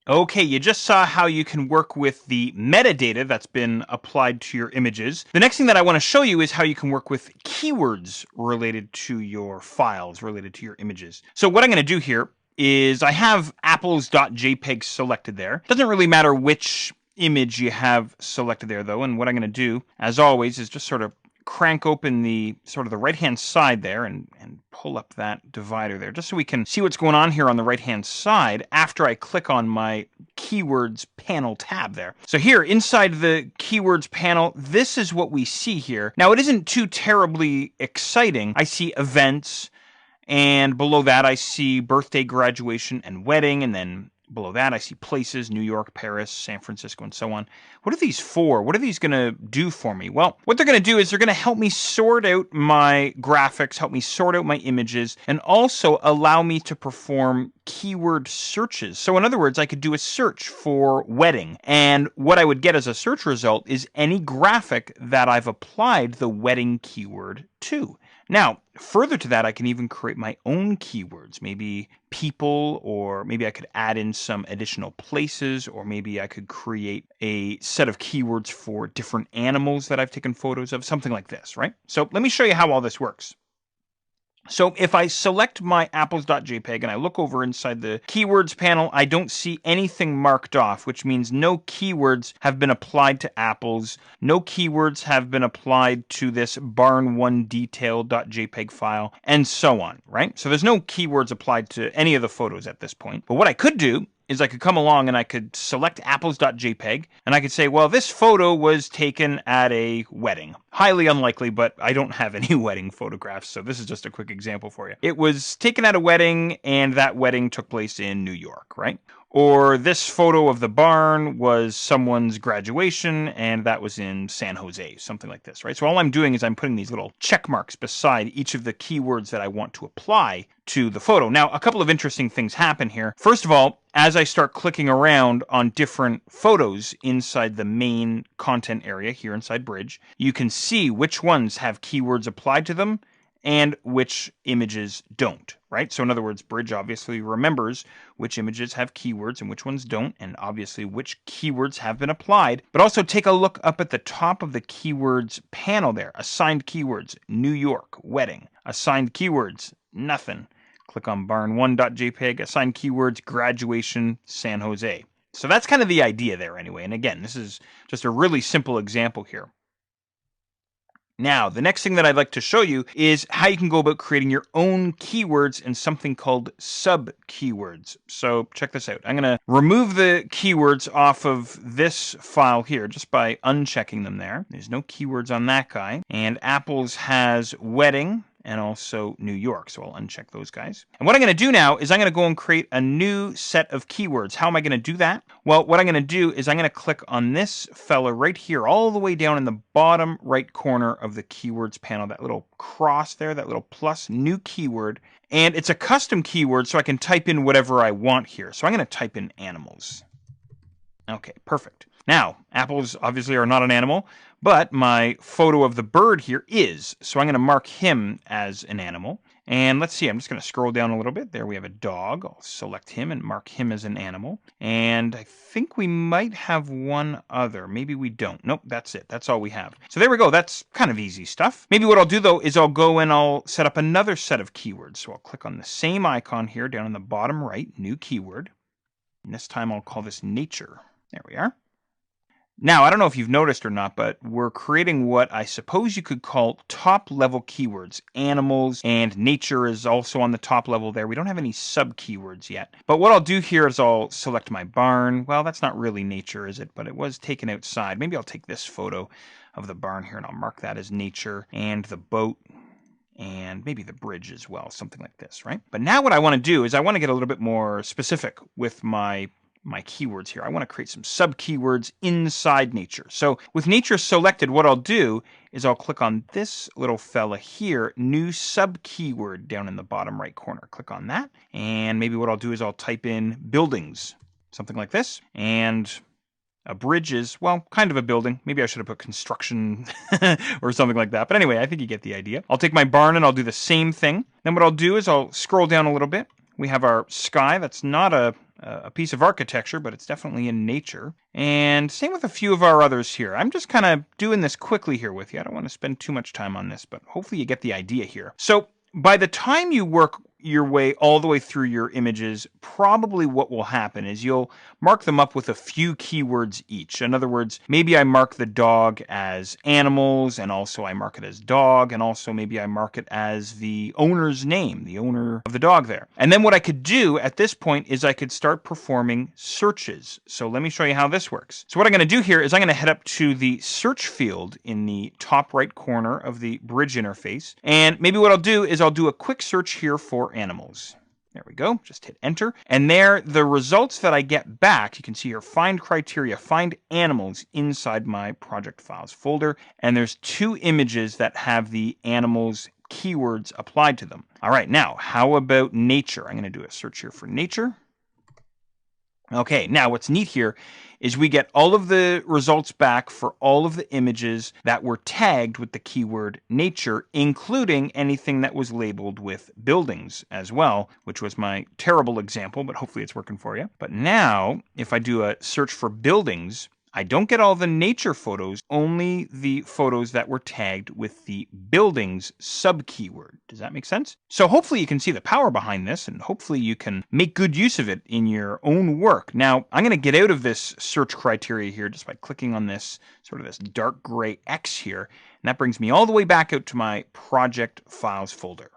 Okay, you just saw how you can work with the metadata that's been applied to your images. The next thing that I want to show you is how you can work with keywords related to your files, related to your images. So what I'm going to do here is I have apples.jpg selected there. Doesn't really matter which image you have selected there though, and what I'm going to do, as always, is just sort of crank open the right hand side there and pull up that divider there just so we can see what's going on here on the right hand side after I click on my keywords panel tab there. So here inside the keywords panel, this is what we see here. Now it isn't too terribly exciting. I see events, and below that I see birthday, graduation, and wedding, and then below that I see places: New York, Paris, San Francisco, and so on. What are these for? What are these going to do for me? Well, what they're going to do is they're going to help me sort out my graphics, help me sort out my images, and also allow me to perform keyword searches. So in other words, I could do a search for wedding, and what I would get as a search result is any graphic that I've applied the wedding keyword to. Now, further to that, I can even create my own keywords, maybe people, or maybe I could add in some additional places, or maybe I could create a set of keywords for different animals that I've taken photos of, something like this, right? So let me show you how all this works. So if I select my apples.jpg and I look over inside the keywords panel, I don't see anything marked off, which means no keywords have been applied to apples. No keywords have been applied to this barn1detail.jpg file, and so on, right? So there's no keywords applied to any of the photos at this point. But what I could do is I could come along and I could select apples.jpg and I could say, well, this photo was taken at a wedding. Highly unlikely, but I don't have any wedding photographs, so this is just a quick example for you. It was taken at a wedding, and that wedding took place in New York, right? Or this photo of the barn was someone's graduation, and that was in San Jose, something like this, right? So all I'm doing is I'm putting these little check marks beside each of the keywords that I want to apply to the photo. Now, a couple of interesting things happen here. First of all, as I start clicking around on different photos inside the main content area here inside Bridge, you can see which ones have keywords applied to them and which images don't, right? So in other words, Bridge obviously remembers which images have keywords and which ones don't, and obviously which keywords have been applied. But also take a look up at the top of the keywords panel there. Assigned keywords, New York, wedding. Assigned keywords, nothing. Click on barn1.jpg, assigned keywords, graduation, San Jose. So that's kind of the idea there anyway. And again, this is just a really simple example here. Now, the next thing that I'd like to show you is how you can go about creating your own keywords in something called sub-keywords. So check this out. I'm going to remove the keywords off of this file here just by unchecking them there. There's no keywords on that guy. And Apples has wedding and also New York. So I'll uncheck those guys. And what I'm going to do now is I'm going to go and create a new set of keywords. How am I going to do that? Well, what I'm going to do is I'm going to click on this fella right here, all the way down in the bottom right corner of the keywords panel, that little cross there, that little plus, new keyword. And it's a custom keyword, so I can type in whatever I want here. So I'm going to type in animals. Okay, perfect. Now, apples obviously are not an animal, but my photo of the bird here is. So I'm going to mark him as an animal. And let's see, I'm just going to scroll down a little bit. There we have a dog. I'll select him and mark him as an animal. And I think we might have one other. Maybe we don't. Nope, that's it. That's all we have. So there we go. That's kind of easy stuff. Maybe what I'll do, though, is I'll go and I'll set up another set of keywords. So I'll click on the same icon here down in the bottom right, new keyword. And this time I'll call this nature. There we are. Now, I don't know if you've noticed or not, but we're creating what I suppose you could call top-level keywords. Animals and nature is also on the top level there. We don't have any sub-keywords yet. But what I'll do here is I'll select my barn. Well, that's not really nature, is it? But it was taken outside. Maybe I'll take this photo of the barn here and I'll mark that as nature, and the boat, and maybe the bridge as well, something like this, right? But now what I want to do is I want to get a little bit more specific with my keywords here. I want to create some sub-keywords inside nature. So with nature selected, what I'll do is I'll click on this little fella here, new sub-keyword down in the bottom right corner. Click on that. And maybe what I'll do is I'll type in buildings, something like this. And a bridge is, well, kind of a building. Maybe I should have put construction or something like that. But anyway, I think you get the idea. I'll take my barn and I'll do the same thing. Then what I'll do is I'll scroll down a little bit. We have our sky. That's not a a piece of architecture, but it's definitely in nature. And same with a few of our others here. I'm just kind of doing this quickly here with you. I don't want to spend too much time on this, but hopefully you get the idea here. So by the time you work your way all the way through your images, probably what will happen is you'll mark them up with a few keywords each. In other words, maybe I mark the dog as animals, and also I mark it as dog, and also maybe I mark it as the owner's name, the owner of the dog there. And then what I could do at this point is I could start performing searches. So let me show you how this works. So what I'm going to do here is I'm going to head up to the search field in the top right corner of the bridge interface. And maybe what I'll do is I'll do a quick search here for animals. There we go. Just hit enter. And there, the results that I get back, you can see here, find criteria, find animals inside my project files folder. And there's 2 images that have the animals keywords applied to them. All right, now, how about nature? I'm going to do a search here for nature. Okay, now what's neat here is we get all of the results back for all of the images that were tagged with the keyword nature, including anything that was labeled with buildings as well, which was my terrible example, but hopefully it's working for you. But now, if I do a search for buildings, I don't get all the nature photos, only the photos that were tagged with the buildings sub-keyword. Does that make sense? So hopefully you can see the power behind this, and hopefully you can make good use of it in your own work. Now, I'm going to get out of this search criteria here just by clicking on this sort of this dark gray X here, and that brings me all the way back out to my project files folder.